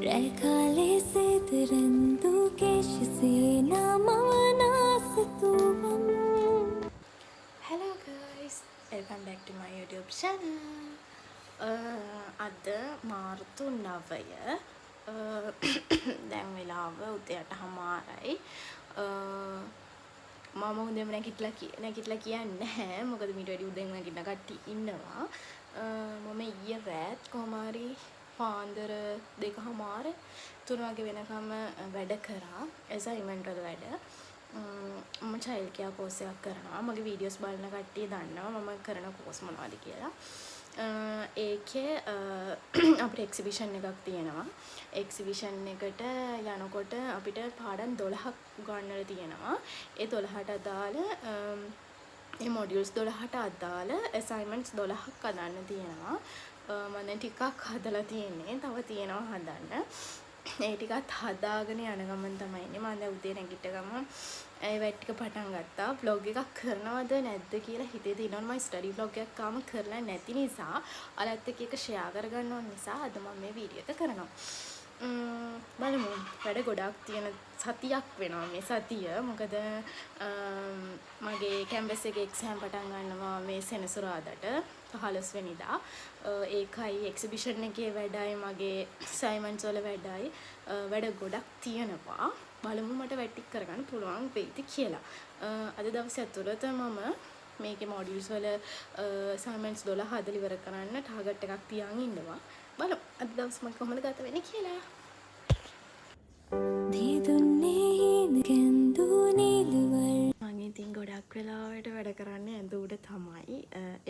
රැකාලේ සේතරන්දු කේශසේනාමවනාසතුවම්. Hello guys, welcome back to my YouTube channel. අද මාර්තු 9 දැන් වෙලාව උදේ 8:00යි. මම උදේම නැගිටලා කියන්නේ නැහැ. මොකද මීට වැඩි උදේම නැගිටින කට්ටිය ඉන්නවා. මම ඊයේ රාත් කොහොම හරි පාන්දර 2:00 3 වගේ වෙනකම් වැඩ කරා. assignment වල වැඩ. මම child care course එකක් කරනවා. මගේ videos බලන කට්ටිය දන්නවා මම කරන course මොනවද කියලා. ඒකේ අපිට exhibition එකක් තියෙනවා. exhibition එකට යනකොට අපිට පාඩම් 12ක් උගන්වලා තියෙනවා. ඒ 12ට අදාළ මේ modules 12ට අදාළ assignments 12ක් හදන්න තියෙනවා. මම දැන් ටිකක් හදලා තියෙන්නේ. තව තියෙනවා හදන්න. ඒ ටිකත් හදාගෙන යන ගමන් තමයි ඉන්නේ. මම දැන් උදේ නැගිට ගමන් ඒ වැඩ ටික පටන් ගත්තා. vlog එකක් කරනවද නැද්ද කියලා හිතේ තියෙනවා. මම ස්ටඩි vlog එකක් තාම කරලා නැති නිසා ඔයාලත් එක්ක එක share කරගන්න ඕන නිසා අද මම මේ වීඩියෝ එක කරනවා. බලමු. වැඩ ගොඩක් තියෙන සතියක් වෙනවා මේ සතිය. මොකද මගේ කැම්පස් එකේ එක්සෑම් පටන් ගන්නවා මේ සෙනසුරාදාට 15 වෙනිදා. ඒකයි එක්සිබිෂන් එකේ වැඩයි මගේ අසයින්මන්ට්ස් වල වැඩයි. වැඩ ගොඩක් තියෙනවා. බලමු මට වැඩ ටික කරගන්න පුළුවන් වෙයිද කියලා. අද දවසේ ඇතුළත මම මේකේ මොඩියුල්ස් වල අසයින්මන්ට්ස් 12 හදලා ඉවර කරන්න ටාගට් එකක් තියාගෙන ඉන්නවා. බලමු අද දවස් මම කොහොමද ගත වෙන්නේ කියලා. මම ඉතින් ගොඩක් වෙලාවට වැඩ කරන්නේ ඇඳ උඩ තමයි.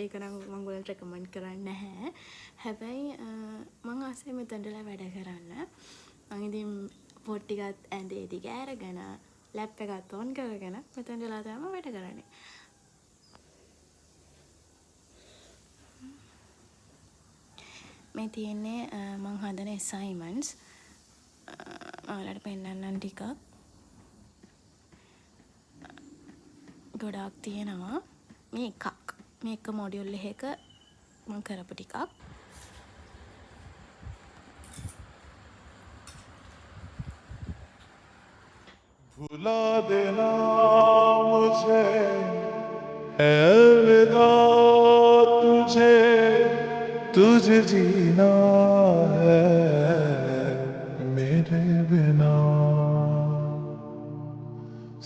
ඒක නම් මම ඔයාලට රෙකමන්ඩ් කරන්නේ නැහැ. හැබැයි මම ආසයි මෙතනදලා වැඩ කරන්න. මම ඉතින් පොත් ටිකත් ඇඳේ දිග අරගෙන ලැප් එකත් ඔන් කරගෙන මෙතනදලා තමයි වැඩ කරන්නේ. මේ තියෙන්නේ මම හදන assignments. ඔයාලට පෙන්නන්නම් ටිකක්. ගොඩක් තියෙනවා. මේ එකක්. මේක මොඩියුල් එකක මම කරපු ටිකක්. भुला देना मुझे अलविदा तुझे तुझे जीना है मेरे बिना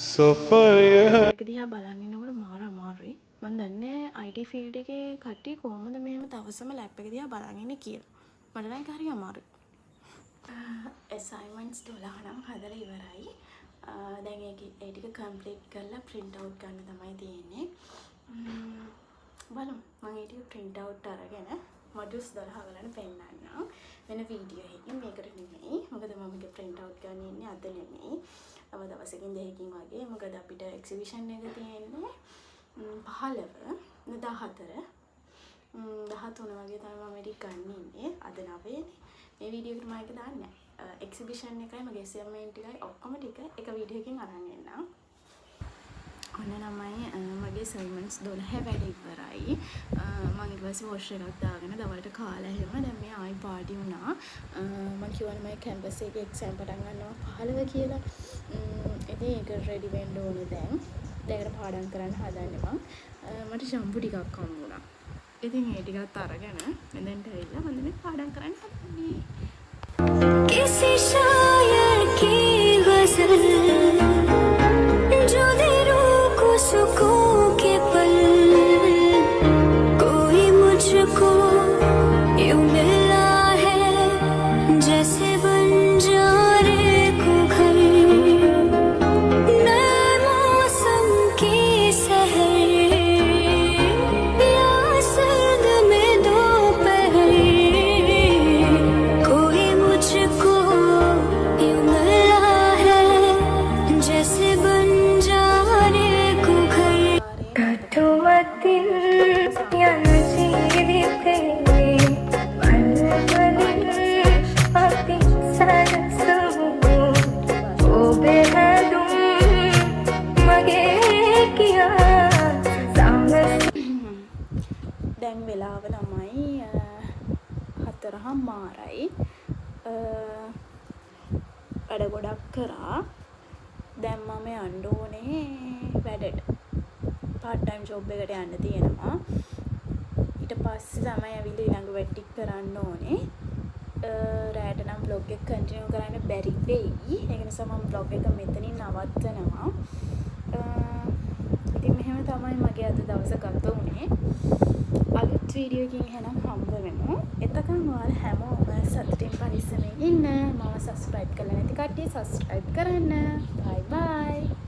सफर ඒක දිහා බලන් ඉන්නකොට මාර අමාරුයි. මම දන්නේ IT field එකේ කට්ටිය කොහොමද මෙහෙම තවසම ලැප් එක දිහා බලන් ඉන්නේ කියලා. මට නම් ඒක හරි අමාරුයි. assignments 12 නම් හදලා ඉවරයි. දැන් ඒ ටික කම්ප්ලීට් කරලා print out ගන්න තමයි තියෙන්නේ. බලමු මම ඒ ටික print out අරගෙන modules 12 වලට පෙන්නන්නම්. වෙන වීඩියෝ එකකින් මේකට නෙමෙයි. මොකද මම මේක print out ගන්න ඉන්නේ අද නෙමෙයි. තව දවසකින් දෙකකින් වගේ. මොකද අපිට exhibition එක තියෙන්නේ 15 14 13 වගේ තමයි මම මේක ගන්න ඉන්නේ. අද 9නේ. මේ වීඩියෝ එකට මම ඒක දාන්නේ නැහැ. එක්සිබිෂන් එකයි මගේ assignment එකයි ඔක්කොම ටික එක වීඩියෝ එකකින් අරන් එන්නම්. ඔන්න තමයි මගේ assignments 12 වැඩ ඉවරයි. මම ඊට පස්සේ wash එකක් දාගෙන දවල්ට කාලා එහෙම දැන් මේ ආයි පාඩි වුණා. මම කියවනේ මගේ කැම්පස් එකේ එක්සෑම් පටන් ගන්නවා 15 කියලා. ඉතින් ඒක රෙඩි වෙන්න ඕනේ දැන්. ඒකට පාඩම් කරන්න හදන්නේ මම. මට ෂම්පු ටිකක් හම්බ වුණා. ඉතින් ඒ ටිකත් අරගෙන මෙතෙන්ට ඇවිල්ලා මම මේ පාඩම් කරන්න හදන්නේ. किसी शायर की गजल जो दे रूह को सुकून के पल कोई मुझको यूं मिला है जैसे बंजारे को घर नए मौसम की सहर या सर्द में दोपहर कोई मुझको यूं मिला है जैसे बंजारे को घर कठुमतिल जीविते अपनी सरसू ओ बेहदुम मगे किया දැන් වෙලාව තමයි 4:00 මාරයි. වැඩ ගොඩක් කරා. දැන් මම යන්න ඕනේ වැඩට. part time job එකට යන්න තියෙනවා. ඊට පස්සේ තමයි ඇවිල්ලා ඊළඟ වැඩ ටික කරන්න ඕනේ. රැට නම් vlog එක continue කරන්න බැරි වෙයි. ඒක නිසා මම vlog එක මෙතනින් නවත්තනවා. ඉතින් මෙහෙම තමයි මගේ අද දවස ගත වුණේ. අලුත් වීඩියෝ එකකින් එහෙනම් හම්බ වෙමු. එතකන් ඔයාලා හැමෝම සතුටින් පරිස්සමෙන් ඉන්න. මම subscribe කරලා නැති කට්ටිය subscribe කරන්න. bye bye.